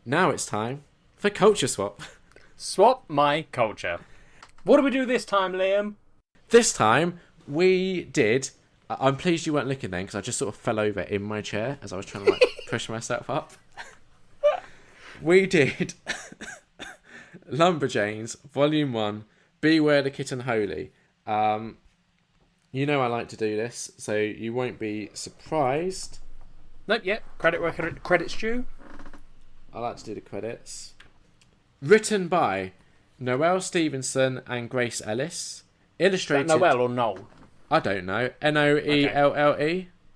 Now it's time for Culture Swap. Swap my culture. What do we do this time, Liam? This time we did... I'm pleased you weren't looking then, because I just sort of fell over in my chair as I was trying to push myself up. We did Lumberjanes Volume 1, Beware the Kitten Holy. You know I like to do this, so you won't be surprised. Nope, yep. Credit where credit's due. I like to do the credits. Written by Noelle Stevenson and Grace Ellis. Illustrated... Is that Noelle or Noel? I don't know. Noelle?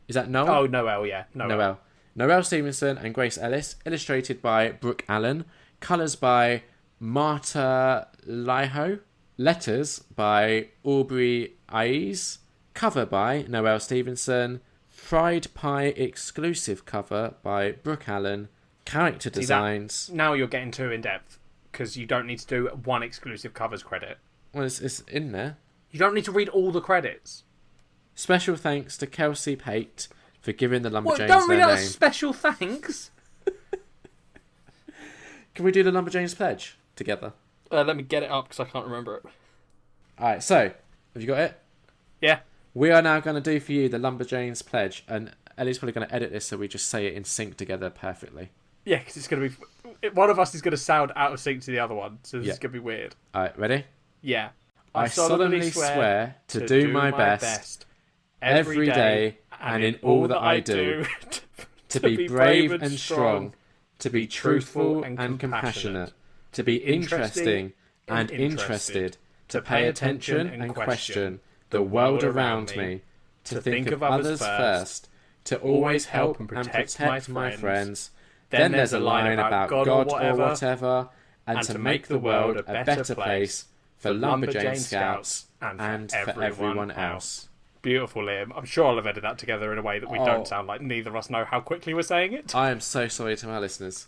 Is that Noel? Oh, Noelle, yeah. Noelle. Noelle Stevenson and Grace Ellis. Illustrated by Brooke A. Colours by Marta Liho. Letters by Aubrey Ayes. Cover by Noelle Stevenson. Fried Pie exclusive cover by Brooke A. Character designs. Now you're getting too in depth because you don't need to do one exclusive covers credit. Well, it's in there. You don't need to read all the credits. Special thanks to Kelsey Pate for giving the Lumberjanes Don't read their out name. special thanks. Can we do the Lumberjanes pledge together? Let me get it up because I can't remember it. Alright, so, have you got it? Yeah. We are now going to do for you the Lumberjanes pledge, and Ellie's probably going to edit this so we just say it in sync together perfectly. Yeah, because it's going to be... One of us is going to sound out of sync to the other one, so this is going to be weird. Alright, ready? Yeah. I solemnly swear to do my best every day and in all that I do to be brave and strong, to be truthful and compassionate, to be interesting and interested, to pay attention and question the world around me, to think of others first, to always help and protect my friends. Then there's a line about God or whatever, and to make the world a better place for Lumberjane Scouts and for everyone else. Beautiful, Liam. I'm sure I'll have edited that together in a way that we don't sound like neither of us know how quickly we're saying it. I am so sorry to our listeners.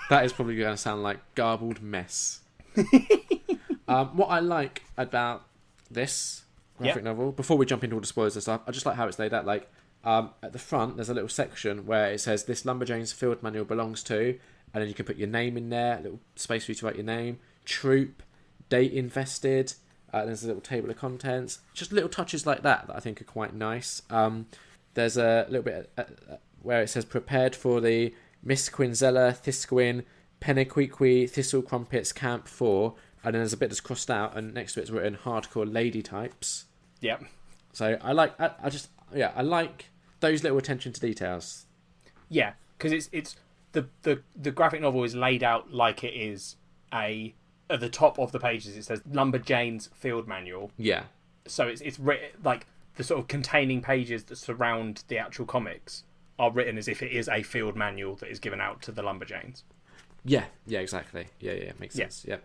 That is probably going to sound like garbled mess. What I like about this graphic novel, before we jump into all the spoilers and stuff, I just like how it's laid out. Like, at the front, there's a little section where it says, this Lumberjane's field manual belongs to, and then you can put your name in there, a little space for you to write your name, troop, date invested, there's a little table of contents, just little touches like that I think are quite nice. There's a little bit where it says prepared for the Miss Quinzella Thisquin Penequiqui Thistle Crumpets Camp 4, and then there's a bit that's crossed out and next to it's written hardcore lady types. Yep. So I like I like those little attention to details. Yeah, because it's the graphic novel is laid out like it is at the top of the pages it says Lumberjanes Field Manual. Yeah. So it's written like the sort of containing pages that surround the actual comics are written as if it is a field manual that is given out to the Lumberjanes. Yeah, exactly. Yeah, makes sense. Yeah.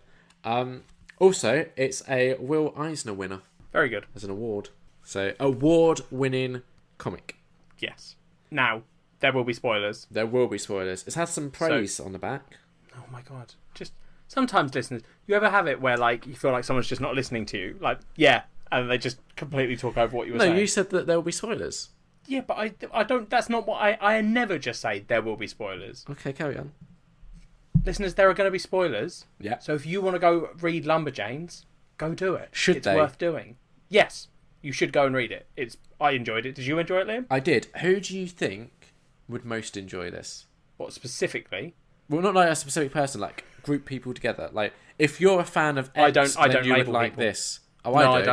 Also, it's a Will Eisner winner. Very good. As an award. So, award-winning comic. Yes. Now, there will be spoilers. There will be spoilers. It's had some praise on the back. Oh my god. Just sometimes, listeners, you ever have it where like you feel like someone's just not listening to you? Like, yeah, and they just completely talk over what you were saying. No, you said that there will be spoilers. Yeah, but I don't... That's not what I never just say there will be spoilers. Okay, carry on. Listeners, there are going to be spoilers. Yeah. So if you want to go read Lumberjanes, go do it. It's worth doing. Yes, you should go and read it. I enjoyed it. Did you enjoy it, Liam? I did. Who do you think would most enjoy this? What, specifically? Well, not like a specific person, like group people together. Like, if you're a fan of X, I don't you would label like people. this. Oh, No, I do.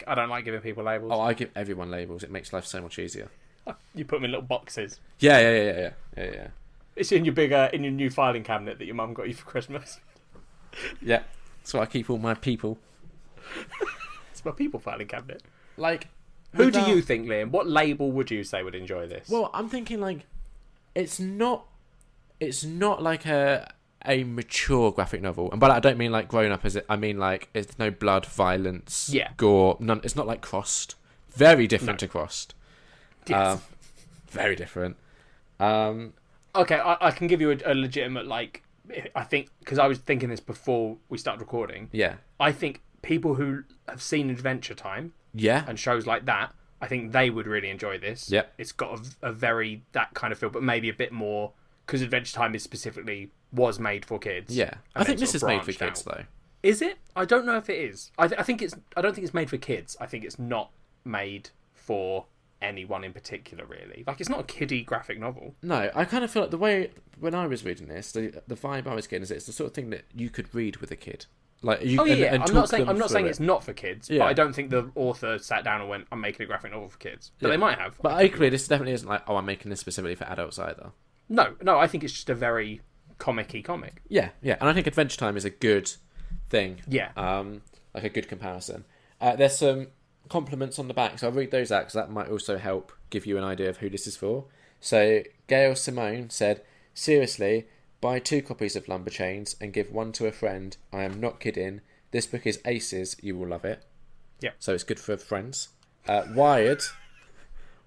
I don't like giving people labels. Oh, I give everyone labels. It makes life so much easier. You put them in little boxes. Yeah. It's in your new filing cabinet that your mum got you for Christmas. Yeah, that's why I keep all my people. It's my people filing cabinet. Like, who do you think, Liam? What label would you say would enjoy this? Well, I'm thinking like, it's not like a mature graphic novel, and by that I don't mean like grown up. I mean like it's no blood, violence, gore. None. It's not like Crossed. Very different to Crossed. Yes. Very different. Okay, I can give you a legitimate, like, I think, because I was thinking this before we started recording. Yeah. I think people who have seen Adventure Time and shows like that, I think they would really enjoy this. Yep. It's got a very, that kind of feel, but maybe a bit more because Adventure Time was made for kids. Yeah. I think this is made for kids, though. Is it? I don't know if it is. I don't think it's made for kids. I think it's not made for anyone in particular, really. Like, it's not a kiddie graphic novel. No, I kind of feel like the way, when I was reading this, the vibe I was getting is it's the sort of thing that you could read with a kid. Like, you, and I'm not saying it's not for kids, but I don't think the author sat down and went, I'm making a graphic novel for kids. But they might have. But equally, this definitely isn't like, I'm making this specifically for adults either. No, I think it's just a very comic-y comic. Yeah, and I think Adventure Time is a good thing. Yeah. Like a good comparison. There's some compliments on the back, so I'll read those out because that might also help give you an idea of who this is for. So, Gail Simone said, seriously, buy 2 copies of Lumberjanes and give 1 to a friend. I am not kidding. This book is aces. You will love it. Yeah. So it's good for friends. Wired,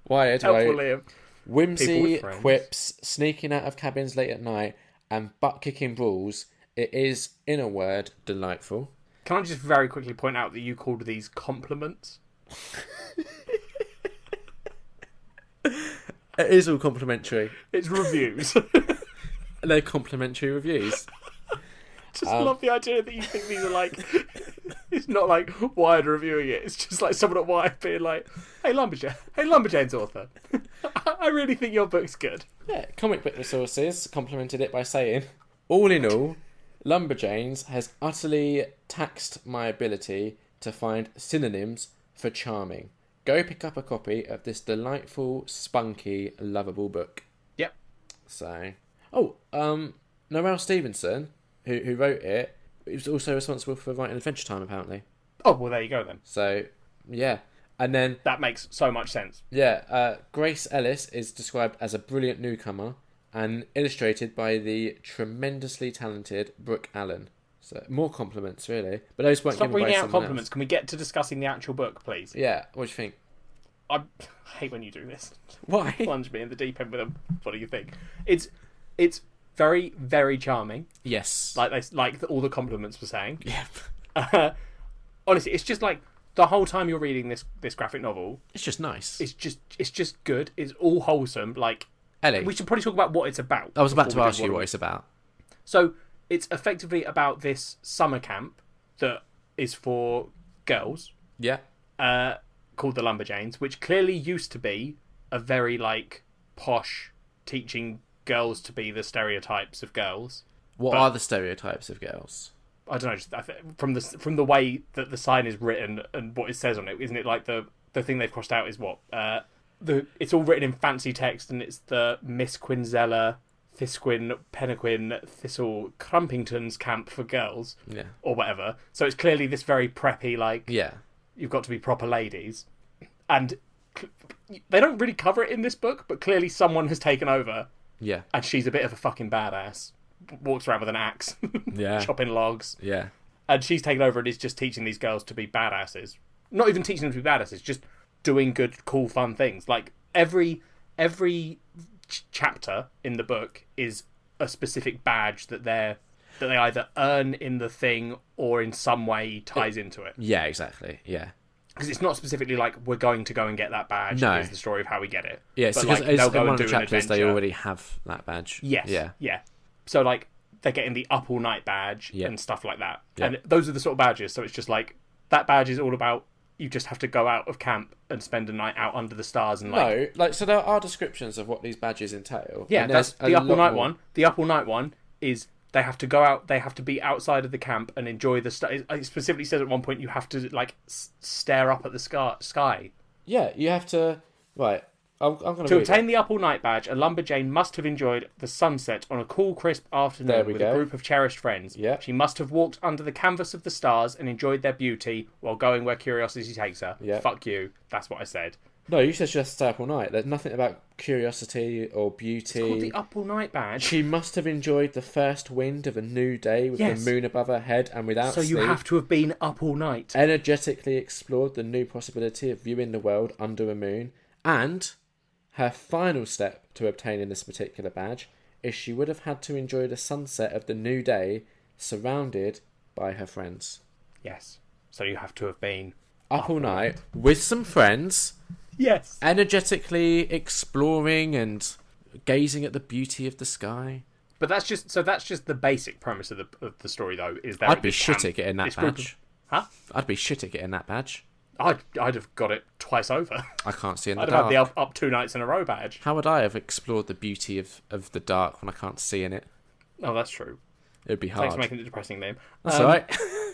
Helpful, Liam. whimsy, quips, sneaking out of cabins late at night, and butt-kicking brawls. It is, in a word, delightful. Can I just very quickly point out that you called these compliments? It is all complimentary. It's reviews. They're complimentary reviews. Just love the idea that you think these are like... It's not like Wired reviewing it. It's just like someone at Wired being like, hey, Lumberjanes author. I really think your book's good. Yeah, Comic Book Resources complimented it by saying, all in all, Lumberjanes has utterly taxed my ability to find synonyms for charming. Go pick up a copy of this delightful, spunky, lovable book. Yep. So... Noelle Stevenson, who wrote it, was also responsible for writing Adventure Time, apparently. Oh, well, there you go, then. So, yeah. And then... That makes so much sense. Yeah, Grace Ellis is described as a brilliant newcomer and illustrated by the tremendously talented Brooke A. So, more compliments, really. But those weren't Stop given by reading out someone compliments. else. Can we get to discussing the actual book, please? Yeah, what do you think? I hate when you do this. Why? Plunge me in the deep end with them. What do you think? It's very, very charming. Yes. Like all the compliments were saying. Yeah. Honestly, it's just like the whole time you're reading this graphic novel. It's just nice. It's just good. It's all wholesome. Like, Ellie, we should probably talk about what it's about. I was about to ask you what it's about. So it's effectively about this summer camp that is for girls. Yeah. Called the Lumberjanes, which clearly used to be a very like posh teaching girls to be the stereotypes of girls. What are the stereotypes of girls? I don't know. Just from the way that the sign is written and what it says on it, isn't it like the thing they've crossed out is what it's all written in fancy text, and it's the Miss Quinzella, Thisquin, Pennaquin, Thistle, Crumpington's camp for girls, or whatever. So it's clearly this very preppy, like, you've got to be proper ladies, and they don't really cover it in this book, but clearly someone has taken over. Yeah, and she's a bit of a fucking badass. Walks around with an axe, chopping logs. Yeah, and she's taken over and is just teaching these girls to be badasses. Not even teaching them to be badasses, just doing good, cool, fun things. Like every chapter in the book is a specific badge that they either earn in the thing or in some way ties into it. Yeah, exactly. Yeah. Because it's not specifically like, we're going to go and get that badge. No. Here's the story of how we get it. Yeah, so like, they'll go in and do the chapters, they already have that badge. Yes. Yeah. So, like, they're getting the up all night badge and stuff like that. Yeah. And those are the sort of badges. So it's just like, that badge is all about, you just have to go out of camp and spend a night out under the stars. And so there are descriptions of what these badges entail. Yeah, that's the up all night one. The up all night one is... They have to go out, they have to be outside of the camp and enjoy the sky. It specifically says at one point you have to, like, stare up at the sky. Yeah, you have to... Right, I'm going to To obtain the Up All Night badge, a Lumberjane must have enjoyed the sunset on a cool, crisp afternoon with a group of cherished friends. Yeah. She must have walked under the canvas of the stars and enjoyed their beauty while going where curiosity takes her. Yeah. Fuck you. That's what I said. No, you said just stay up all night. There's nothing about curiosity or beauty. It's called the Up All Night badge. She must have enjoyed the first wind of a new day with the moon above her head and without sleep. So you have to have been up all night. Energetically explored the new possibility of viewing the world under a moon. And her final step to obtaining this particular badge is she would have had to enjoy the sunset of the new day surrounded by her friends. Yes. So you have to have been up all night with some friends. Yes. Energetically exploring and gazing at the beauty of the sky. But that's just the basic premise of the story, though. Is there? I'd be shit at getting that badge. Huh? I'd be shit at getting that badge. I'd have got it twice over. I can't see in the I'd dark. have had the up 2 nights in a row badge. How would I have explored the beauty of the dark when I can't see in it? Oh, that's true. It would be hard. Thanks for making it depressing, Liam. That's all right.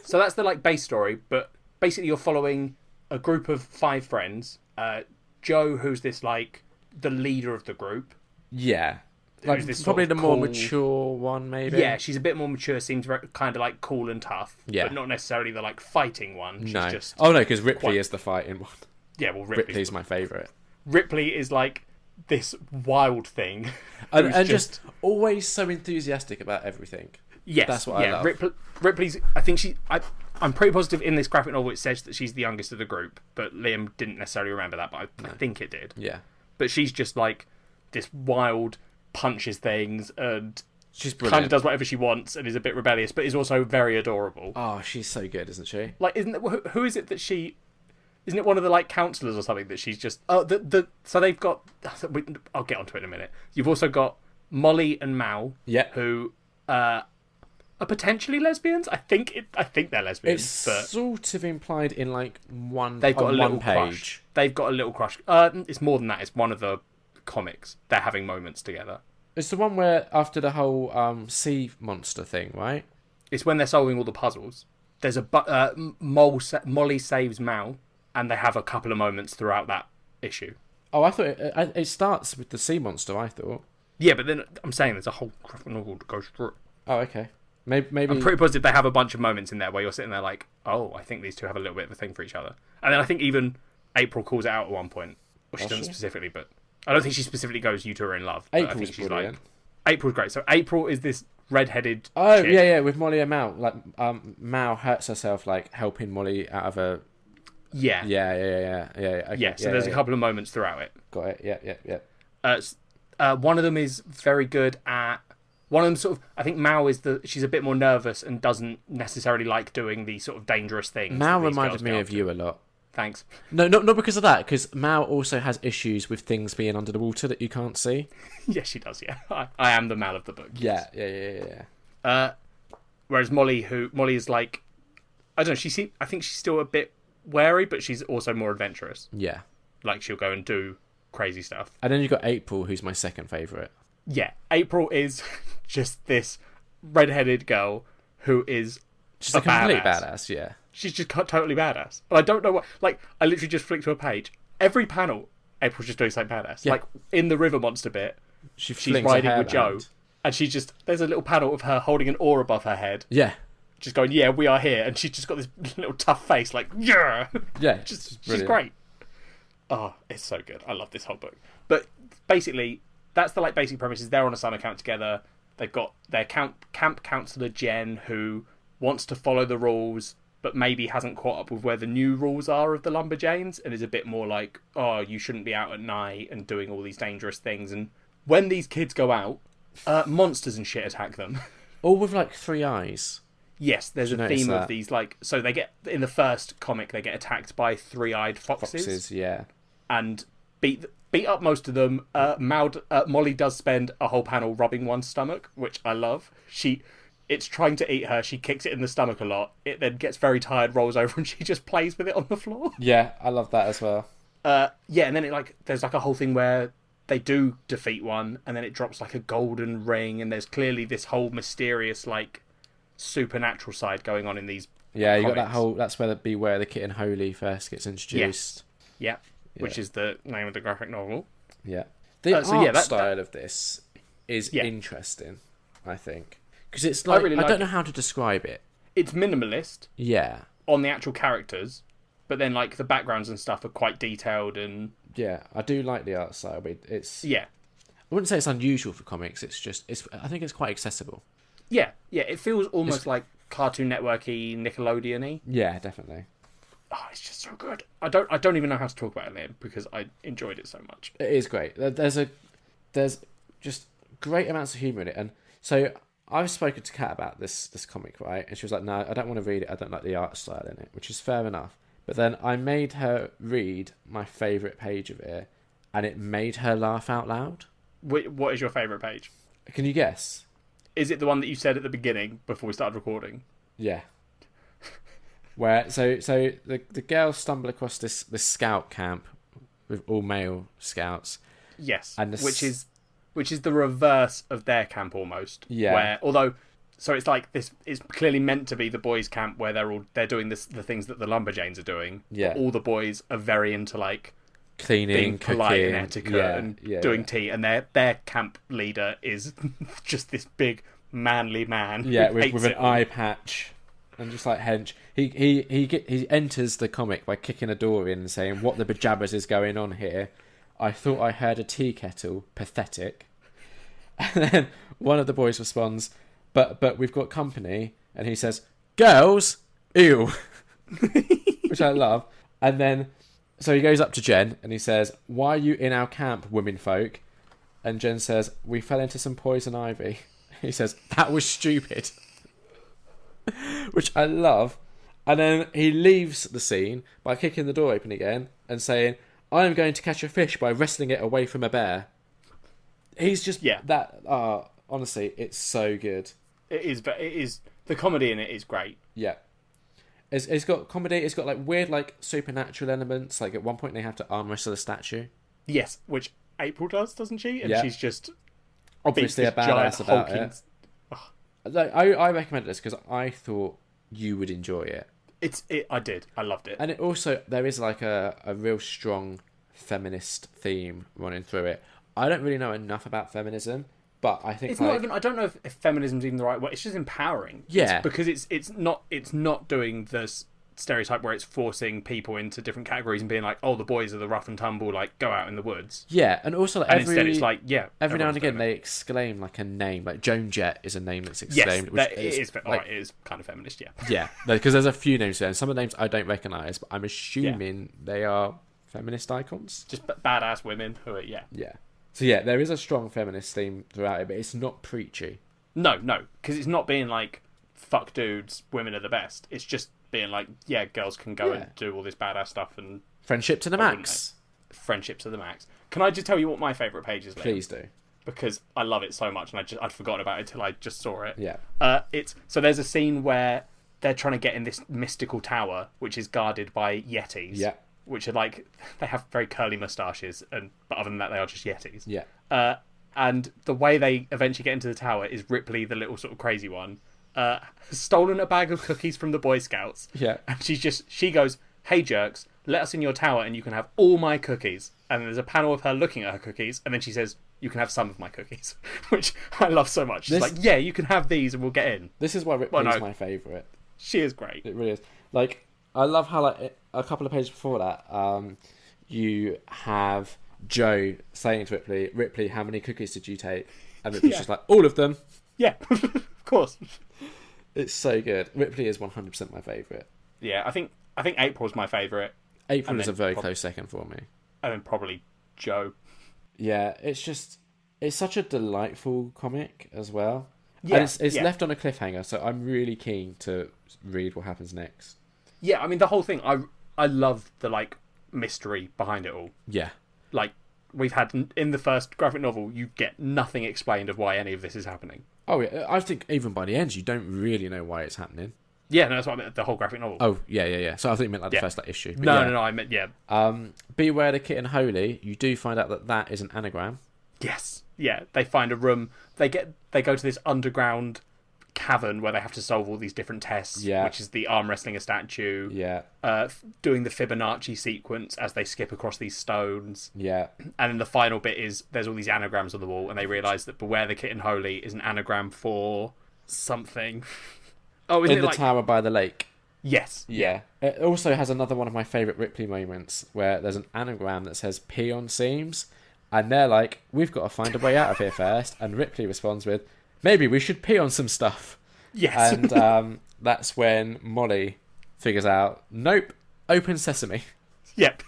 So that's the like base story, but basically you're following a group of 5 friends. Joe, who's this like the leader of the group. Yeah. Who's this probably sort the of more cool- mature one, maybe. Yeah, she's a bit more mature, seems kind of like cool and tough, Yeah. but not necessarily the like fighting one. She's No. just Oh no, because Ripley quite- is the fighting one. yeah, well Ripley's my favourite. Ripley is like this wild thing. And who's just always so enthusiastic about everything. yes, that's what I love. Ripley's. I'm pretty positive in this graphic novel it says that she's the youngest of the group, but Liam didn't necessarily remember that, but I think it did. Yeah. But she's just like this wild, punches things and She's kind brilliant. of does whatever she wants and is a bit rebellious, but is also very adorable. Oh, she's so good, isn't she? Like, isn't it, who is it that she? Isn't it one of the like counselors or something that she's just? Oh, so they've got. I'll get onto it in a minute. You've also got Molly and Mal, Yeah. who are potentially lesbians. I think they're lesbians. It's but sort of implied in like one. they've got a on little one page. crush. They've got a little crush. It's more than that. It's one of the comics. They're having moments together. It's the one where after the whole sea monster thing, right? It's when they're solving all the puzzles. There's a Molly saves Mal, and they have a couple of moments throughout that issue. Oh, I thought it starts with the sea monster. I thought. Yeah, but then I'm saying there's a whole graphic novel that goes through it. Oh, okay. Maybe. I'm pretty positive they have a bunch of moments in there where you're sitting there like, oh, I think these two have a little bit of a thing for each other. And then I think even April calls it out at one point. Well, she doesn't specifically, but I don't think she specifically goes, you two are in love. But I April's think she's brilliant. like, April's great. So April is this redheaded Oh chick. yeah, with Molly and Mal. Like Mal hurts herself like helping Molly out of a. Yeah. Yeah. Okay, Yeah, so there's a couple of moments throughout it. Got it. Yeah. One of them is very good at. One of them sort of. I think Mal is she's a bit more nervous and doesn't necessarily like doing these sort of dangerous things. Mal that these reminded girls me get of up to. you a lot. Thanks. No, not because of that. Because Mal also has issues with things being under the water that you can't see. Yes, she does. Yeah, I am the Mal of the book. Yeah. Whereas Molly is like, I don't know. I think she's still a bit wary, but she's also more adventurous. Yeah. Like she'll go and do crazy stuff. And then you've got April, who's my second favourite. Yeah, April is just this redheaded girl who is She's a complete badass, yeah. She's just totally badass. And I don't know what. Like, I literally just flicked to a page. Every panel, April's just doing something badass. Yeah. Like in the river monster bit, She's riding with Joe, and she just there's a little panel of her holding an oar above her head, Yeah. just going, "Yeah, we are here," and she's just got this little tough face, like, "Yeah." Yeah. She's great. Oh, it's so good. I love this whole book. But basically, that's the like basic premise. Is they're on a summer camp together. They've got their camp counselor Jen, who wants to follow the rules, but maybe hasn't caught up with where the new rules are of the Lumberjanes, and is a bit more like, oh, you shouldn't be out at night and doing all these dangerous things. And when these kids go out, monsters and shit attack them. All with like 3 eyes. Yes, there's Did you a notice theme of that? these, like, so they get, in the first comic, they get attacked by 3-eyed foxes. Yeah. And beat up most of them. Molly does spend a whole panel rubbing one's stomach, which I love. It's trying to eat her. She kicks it in the stomach a lot. It then gets very tired, rolls over, and she just plays with it on the floor. Yeah, I love that as well. Yeah, and then there's like a whole thing where they do defeat one, and then it drops like a golden ring, and there's clearly this whole mysterious like supernatural side going on in these. Yeah, you got comics. that whole. That's where the Beware the Kitten Holy first gets introduced. Yeah, which is the name of the graphic novel. Yeah. The art that style of this is interesting, I think. Because it's I like, really I like don't know it. how to describe it. It's minimalist Yeah. on the actual characters, but then like the backgrounds and stuff are quite detailed and Yeah, I do like the art style, but it's... yeah. I wouldn't say it's unusual for comics, I think it's quite accessible. Yeah, it feels almost like Cartoon Network-y, Nickelodeon-y. Yeah, definitely. Oh, it's just so good. I don't even know how to talk about it, Liam, because I enjoyed it so much. It is great. There's just great amounts of humour in it. And so I've spoken to Kat about this comic, right? And she was like, no, I don't want to read it. I don't like the art style in it, which is fair enough. But then I made her read my favourite page of it, and it made her laugh out loud. What is your favourite page? Can you guess? Is it the one that you said at the beginning before we started recording? Yeah. Where the girls stumble across this scout camp with all male scouts. Yes, and which is the reverse of their camp almost. Yeah. So it's like this is clearly meant to be the boys' camp where they're doing the things that the Lumberjanes are doing. Yeah. But all the boys are very into like cleaning, being polite cooking, and etiquette and doing tea, and their camp leader is just this big manly man. Yeah, who hates with an it all. eye patch and just like hench. He enters the comic by kicking a door in and saying, "What the bejabbers is going on here? I thought I heard a tea kettle. Pathetic." And then one of the boys responds, "But we've got company," and he says, "Girls, ew," which I love. And then so he goes up to Jen and he says, "Why are you in our camp, womenfolk?" And Jen says, "We fell into some poison ivy." He says, "That was stupid," which I love. And then he leaves the scene by kicking the door open again and saying, "I am going to catch a fish by wrestling it away from a bear." He's just that. Honestly, it's so good. It is. The comedy in it is great. Yeah. It's got comedy. It's got like weird, like supernatural elements. Like at one point, they have to arm wrestle a statue. Yes, which April does, doesn't she? And she's just obviously a badass about it. Like, I recommend this because I thought you would enjoy it. I did. I loved it. And it also there is like a real strong feminist theme running through it. I don't really know enough about feminism, but I think it's not even. I don't know if feminism's even the right word. It's just empowering. Yeah, because it's not doing the stereotype where it's forcing people into different categories and being like, oh, the boys are the rough and tumble, like go out in the woods. Yeah, and also like, instead it's like every now and again they exclaim like a name, like Joan Jett is a name that's exclaimed. Yes, which it is kind of feminist. Yeah, yeah, because there's a few names there, and some of the names I don't recognise, but I'm assuming they are feminist icons, just badass women who are yeah. So yeah, there is a strong feminist theme throughout it, but it's not preachy. No, because it's not being like fuck dudes, women are the best. It's just being like, yeah, girls can go and do all this badass stuff and friendship to the max. Friendship to the max. Can I just tell you what my favourite page is, Liam? Please do, because I love it so much, and I'd forgotten about it till I just saw it. Yeah. So there's a scene where they're trying to get in this mystical tower, which is guarded by yetis. Yeah. Which are like, they have very curly moustaches, but other than that, they are just yetis. Yeah. And the way they eventually get into the tower is Ripley, the little sort of crazy one, has stolen a bag of cookies from the Boy Scouts. Yeah. And she goes, "Hey jerks, let us in your tower and you can have all my cookies." And there's a panel of her looking at her cookies, and then she says, "You can have some of my cookies," which I love so much. She's like, "Yeah, you can have these and we'll get in." This is why Ripley's my favourite. She is great. It really is. Like, I love how like a couple of pages before that, you have Joe saying to Ripley, "How many cookies did you take?" And Ripley's just like, "All of them." Yeah, of course. It's so good. Ripley is 100% my favourite. Yeah, I think April's my favourite. April is a very close second for me. And then probably Joe. Yeah, it's such a delightful comic as well. Yeah, and it's left on a cliffhanger, so I'm really keen to read what happens next. Yeah, I mean, the whole thing, I love the, like, mystery behind it all. Yeah. Like, we've had, in the first graphic novel, you get nothing explained of why any of this is happening. Oh, yeah, I think even by the end, you don't really know why it's happening. Yeah, no, that's what I meant, the whole graphic novel. Oh, yeah. So I think you meant like the first like, issue. But no, I meant, yeah. Beware the Kitten Holy, you do find out that is an anagram. Yes. Yeah, they find a room, they go to this underground cavern where they have to solve all these different tests, which is the arm wrestling a statue, doing the Fibonacci sequence as they skip across these stones, and then the final bit is there's all these anagrams on the wall, and they realise that Beware the Kitten Holy is an anagram for something. Oh, isn't in the tower by the lake. Yes. Yeah. It also has another one of my favourite Ripley moments where there's an anagram that says "pee on seams," and they're like, "We've got to find a way out of here first," and Ripley responds with, "Maybe we should pee on some stuff." Yes. And that's when Molly figures out, "Nope, open sesame." Yep.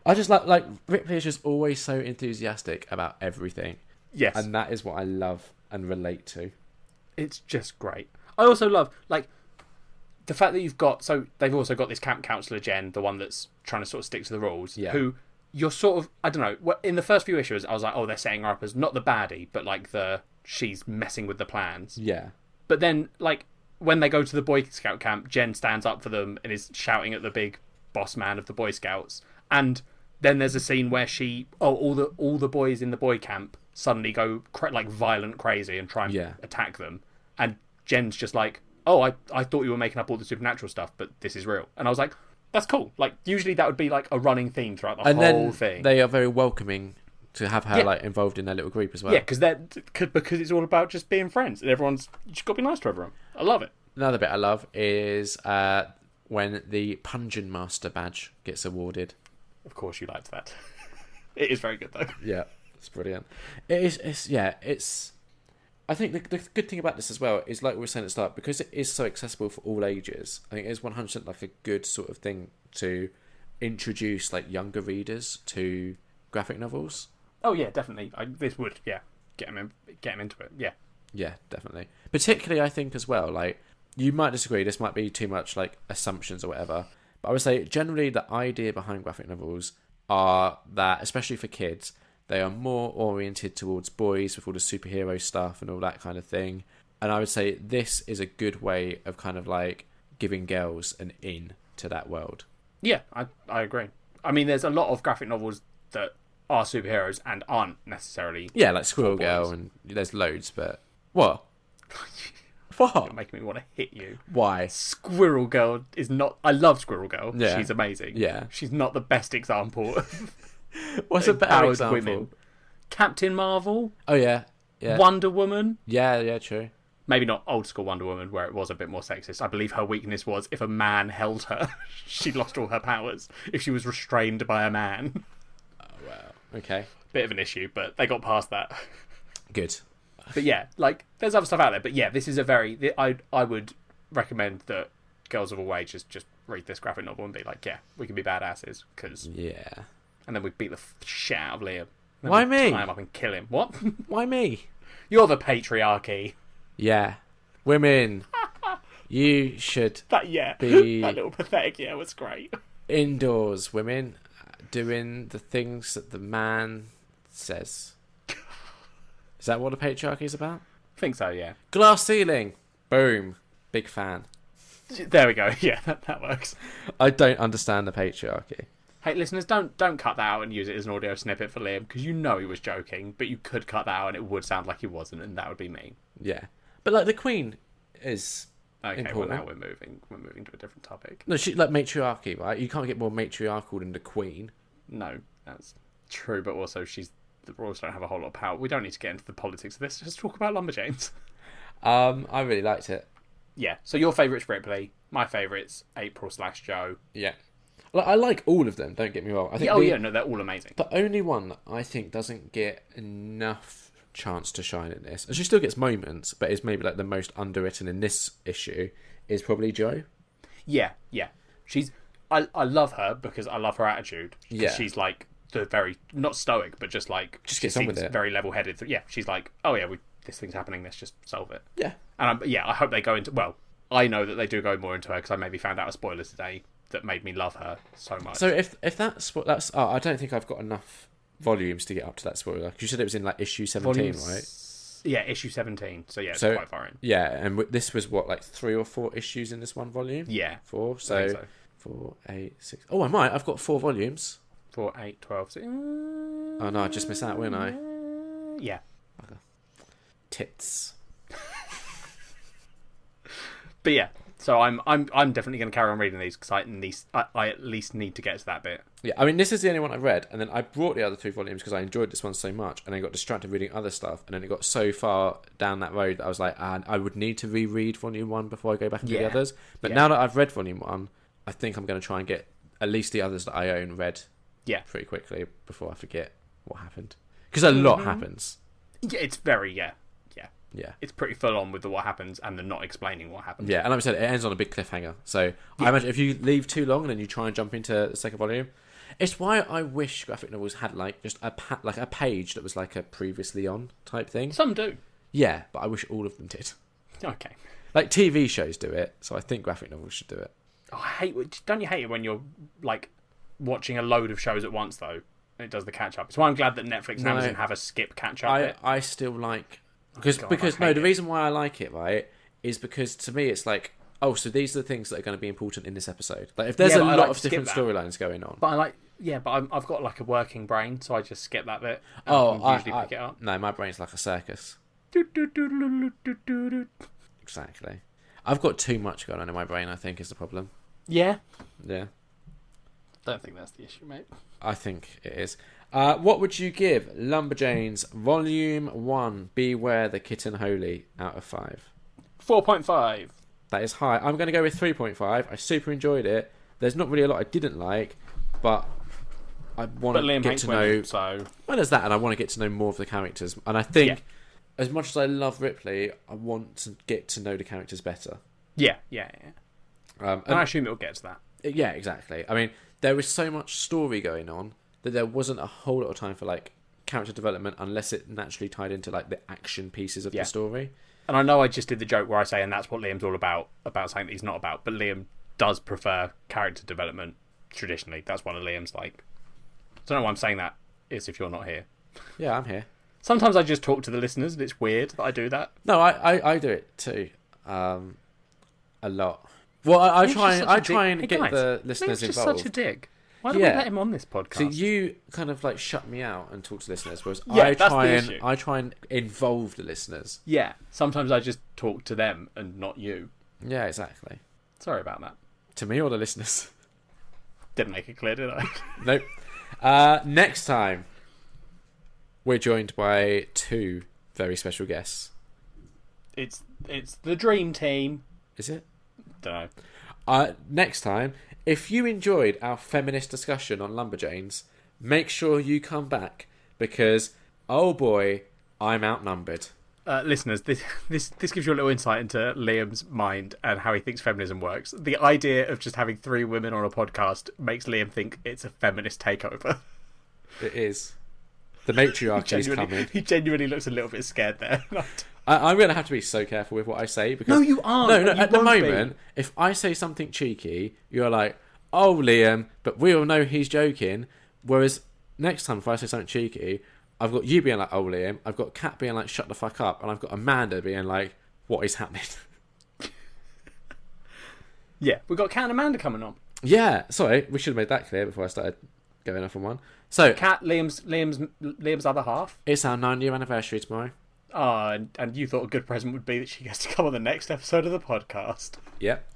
I just like Ripley is just always so enthusiastic about everything. Yes. And that is what I love and relate to. It's just great. I also love, like, the fact that they've also got this camp counsellor, Jen, the one that's trying to sort of stick to the rules, who you're sort of, I don't know, in the first few issues, I was like, oh, they're setting her up as not the baddie, but like she's messing with the plans. Yeah. But then, like, when they go to the Boy Scout camp, Jen stands up for them and is shouting at the big boss man of the Boy Scouts. And then there's a scene where all the boys in the boy camp suddenly go like violent crazy and try and attack them. And Jen's just like, oh, I thought you were making up all the supernatural stuff, but this is real. And I was like, that's cool. Like, usually that would be like a running theme throughout the whole thing. They are very welcoming to have her like involved in their little group as well. Yeah, because it's all about just being friends and everyone's just got to be nice to everyone. I love it. Another bit I love is when the Pungeon Master badge gets awarded. Of course, you liked that. It is very good though. Yeah, it's brilliant. It's. I think the good thing about this as well is, like we were saying at the start, because it is so accessible for all ages. I think it is 100% like a good sort of thing to introduce like younger readers to graphic novels. Oh yeah, definitely. This would get them into it. Yeah. Yeah, definitely. Particularly, I think as well. Like, you might disagree. This might be too much like assumptions or whatever. But I would say generally the idea behind graphic novels are that, especially for kids, they are more oriented towards boys with all the superhero stuff and all that kind of thing. And I would say this is a good way of kind of like giving girls an in to that world. Yeah, I agree. I mean, there's a lot of graphic novels that are superheroes and aren't necessarily. Yeah, like Squirrel Girl, and there's loads, but what? What? You're making me want to hit you. Why? Squirrel Girl is not. I love Squirrel Girl. Yeah. She's amazing. Yeah. She's not the best example of what's a better example? Women. Captain Marvel. Oh yeah. Yeah. Wonder Woman. Yeah, true. Maybe not old school Wonder Woman, where it was a bit more sexist. I believe her weakness was if a man held her, she lost all her powers. If she was restrained by a man. Oh wow. Okay. Bit of an issue, but they got past that. Good. But yeah, like, there's other stuff out there. But yeah, this is a very... I would recommend that girls of all ages just read this graphic novel and be like, yeah, we can be badasses. Cause... Yeah. And then we beat the shit out of Liam. Why me? Tie him up and kill him. What? Why me? You're the patriarchy. Yeah. Women. You should be... That little pathetic was great. Indoors, women. Doing the things that the man says. Is that what the patriarchy is about? I think so, yeah. Glass ceiling. Boom. Big fan. There we go. Yeah, that works. I don't understand the patriarchy. Hey, listeners, don't cut that out and use it as an audio snippet for Liam, because you know he was joking, but you could cut that out and it would sound like he wasn't, and that would be mean. Yeah. But, like, the Queen is important. Well, now we're moving to a different topic. No, like matriarchy, right? You can't get more matriarchal than the Queen. No, that's true, but also the royals don't have a whole lot of power. We don't need to get into the politics of this. Just talk about Lumberjanes. I really liked it. Yeah. So your favourite's Ripley. My favourite's April/Joe. Yeah. I like all of them. Don't get me wrong. I think no, they're all amazing. The only one that I think doesn't get enough chance to shine in this, and she still gets moments, but is maybe like the most underwritten in this issue, is probably Jo. Yeah. I love her because I love her attitude. Yeah. She's like the very, not stoic, but just like... Just gets on with it. Very level-headed. Yeah, she's like, oh yeah, this thing's happening, let's just solve it. Yeah. And I hope they go into... Well, I know that they do go more into her because I maybe found out a spoiler today that made me love her so much. So if that's... Oh, I don't think I've got enough volumes to get up to that spoiler. Because you said it was in like issue 17, right? Yeah, issue 17. So yeah, it's quite far in. Yeah, and this was what, like 3 or 4 issues in this one volume? Yeah. 4? So 4, 8, 6... Oh, I might. I've got 4 volumes. 4, 8, 12, 6... Oh no, I just missed out, wouldn't I? Yeah. Okay. Tits. But yeah, so I'm definitely going to carry on reading these because I at least need to get to that bit. Yeah, I mean, this is the only one I've read, and then I brought the other 2 volumes because I enjoyed this one so much, and I got distracted reading other stuff, and then it got so far down that road that I was like, I would need to reread volume 1 before I go back and do the others. But now that I've read volume 1, I think I'm going to try and get at least the others that I own read pretty quickly before I forget what happened. Because a lot happens. Yeah, it's very, yeah. It's pretty full on with the what happens and the not explaining what happens. Yeah, and like I said, it ends on a big cliffhanger. So I imagine if you leave too long and then you try and jump into the second volume, it's why I wish graphic novels had like just a page that was like a previously on type thing. Some do. Yeah, but I wish all of them did. Okay. Like TV shows do it, so I think graphic novels should do it. Oh, don't you hate it when you're like watching a load of shows at once though? it does the catch up. It's why I'm glad that Netflix and Amazon have a skip catch up bit. I still like because the reason why I like it, right, is because to me it's like, oh, so these are the things that are going to be important in this episode. Like if there's a lot of different storylines going on. But I've got like a working brain, so I just skip that bit. I usually pick it up. No, my brain's like a circus. Exactly. I've got too much going on in my brain, I think, is the problem. Yeah. Yeah. Don't think that's the issue, mate. I think it is. What would you give Lumberjanes Volume 1, Beware the Kitten Holy, out of 5? 4.5. That is high. I'm going to go with 3.5. I super enjoyed it. There's not really a lot I didn't like, but I want to get to know... Women, so... Well, there's that, and I want to get to know more of the characters. And I think, as much as I love Ripley, I want to get to know the characters better. Yeah. And I assume it'll get to that. Yeah, exactly. I mean, there was so much story going on that there wasn't a whole lot of time for like character development unless it naturally tied into like the action pieces of the story. And I know I just did the joke where I say, and that's what Liam's all about something that he's not about. But Liam does prefer character development traditionally. That's one of Liam's like. I don't know why I'm saying that. Is if you're not here. Yeah, I'm here. Sometimes I just talk to the listeners, and it's weird that I do that. No, I do it too, a lot. Well, I try and get the listeners Liam's just involved. Such a dick. Why do we let him on this podcast? So you kind of like shut me out and talk to listeners, whereas I try and involve the listeners. Yeah, sometimes I just talk to them and not you. Yeah, exactly. Sorry about that. To me or the listeners? Didn't make it clear, did I? Nope. Next time, we're joined by 2 very special guests. It's the dream team. Is it? Don't know. Next time, if you enjoyed our feminist discussion on Lumberjanes, make sure you come back because, oh boy, I'm outnumbered. Listeners, this gives you a little insight into Liam's mind and how he thinks feminism works. The idea of just having 3 women on a podcast makes Liam think it's a feminist takeover. It is. The matriarchy is coming. He genuinely looks a little bit scared there. I'm going to have to be so careful with what I say. Because no, you aren't. No, at the moment, if I say something cheeky, you're like, oh, Liam, but we all know he's joking. Whereas next time, if I say something cheeky, I've got you being like, oh, Liam. I've got Kat being like, shut the fuck up. And I've got Amanda being like, what is happening? Yeah, we've got Kat and Amanda coming on. Yeah, sorry. We should have made that clear before I started going off on one. So, Kat, Liam's other half. It's our 9-year anniversary tomorrow. Oh, and you thought a good present would be that she gets to come on the next episode of the podcast. Yep.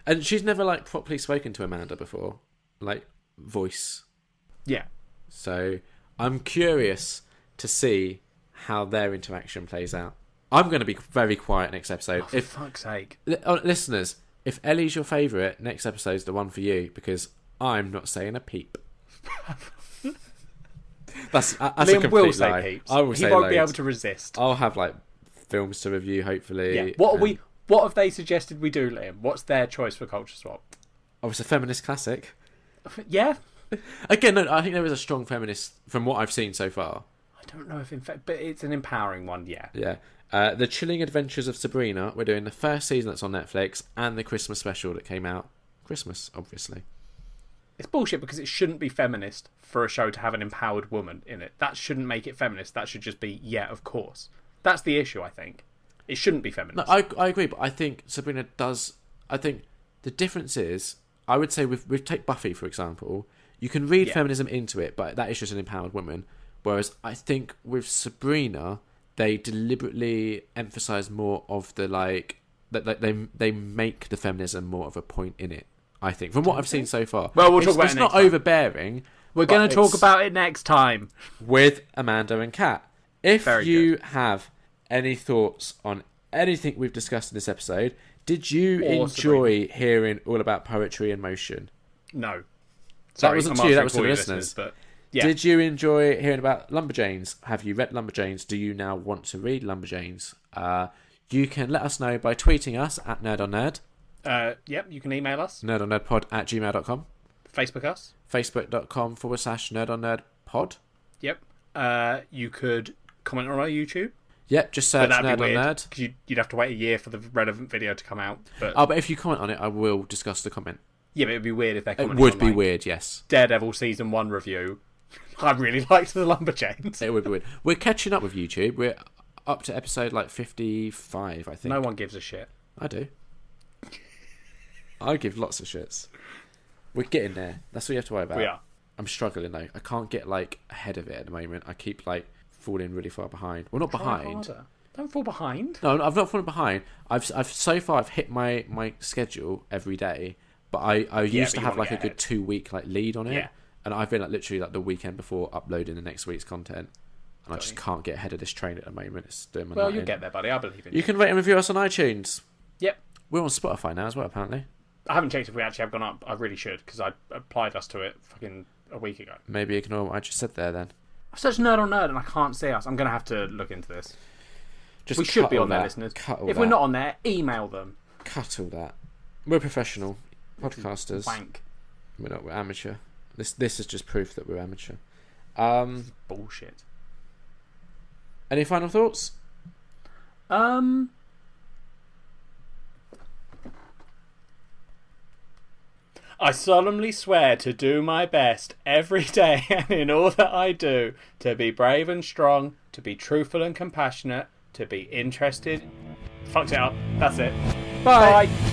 And she's never like properly spoken to Amanda before, like voice. Yeah. So I'm curious to see how their interaction plays out. I'm going to be very quiet next episode. Oh, for fuck's sake. Listeners, if Ellie's your favourite, next episode's the one for you because I'm not saying a peep. That's Liam a will say lie. peeps. I will he say won't loads. be able to resist. I'll have like films to review, hopefully. Yeah. What have they suggested we do, Liam? What's their choice for Culture Swap? Oh, it's a feminist classic. Yeah. Again, no, I think there is a strong feminist from what I've seen so far. I don't know if in fact, but it's an empowering one. Yeah. Yeah. The Chilling Adventures of Sabrina. We're doing the first season that's on Netflix and the Christmas special that came out. Christmas, obviously. It's bullshit because it shouldn't be feminist for a show to have an empowered woman in it. That shouldn't make it feminist. That should just be, yeah, of course. That's the issue, I think. It shouldn't be feminist. No, I agree, but I think Sabrina does... I think the difference is, I would say with take Buffy, for example, you can read feminism into it, but that is just an empowered woman. Whereas I think with Sabrina, they deliberately emphasise more of the, like... that they make the feminism more of a point in it. I think, from what I've seen so far. Well, we'll talk about it next time. It's not overbearing. We're going to talk about it next time. With Amanda and Kat. If you have any thoughts on anything we've discussed in this episode, did you enjoy hearing all about Poetry in Motion? No. That wasn't to you, that was to the listeners. But yeah. Did you enjoy hearing about Lumberjanes? Have you read Lumberjanes? Do you now want to read Lumberjanes? You can let us know by tweeting us at NerdOnNerd. Yep, you can email us. nerdonnerdpod@gmail.com. Facebook us. facebook.com/nerdonnerdpod. Yep. You could comment on our YouTube. Yep, just search Nerd on Nerd. Because you'd have to wait a year for the relevant video to come out. But if you comment on it, I will discuss the comment. Yeah, but it would be weird if they commented It would on, be weird, yes. Daredevil Season 1 review, I really liked the Lumberjanes. It would be weird. We're catching up with YouTube. We're up to episode like 55, I think. No one gives a shit. I do. I give lots of shits. We're getting there. That's what you have to worry about. We are. I'm struggling though. I can't get like ahead of it at the moment. I keep like falling really far behind. Well, not behind. Harder. Don't fall behind. No, I've not fallen behind. I've so far I've hit my schedule every day, but I used to have like a good 2-week like lead on it. Yeah. And I've been like literally like the weekend before uploading the next week's content. And I just can't get ahead of this train at the moment. It's doing my Well, night you'll in. get there, buddy. I believe in you. You can rate and review us on iTunes. Yep. We're on Spotify now as well, apparently. I haven't checked if we actually have gone up. I really should, because I applied us to it fucking a week ago. Maybe ignore what I just said there then. I've searched Nerd on Nerd and I can't see us. I'm going to have to look into this. Just we should cut be all on there, that. listeners. Cut all If that. we're not on there, email them. Cut all that. We're professional podcasters. Wank. We're not. We're amateur. This is just proof that we're amateur. Bullshit. Any final thoughts? I solemnly swear to do my best every day and in all that I do, to be brave and strong, to be truthful and compassionate, to be interested. Fucked it up. That's it. Bye. Bye.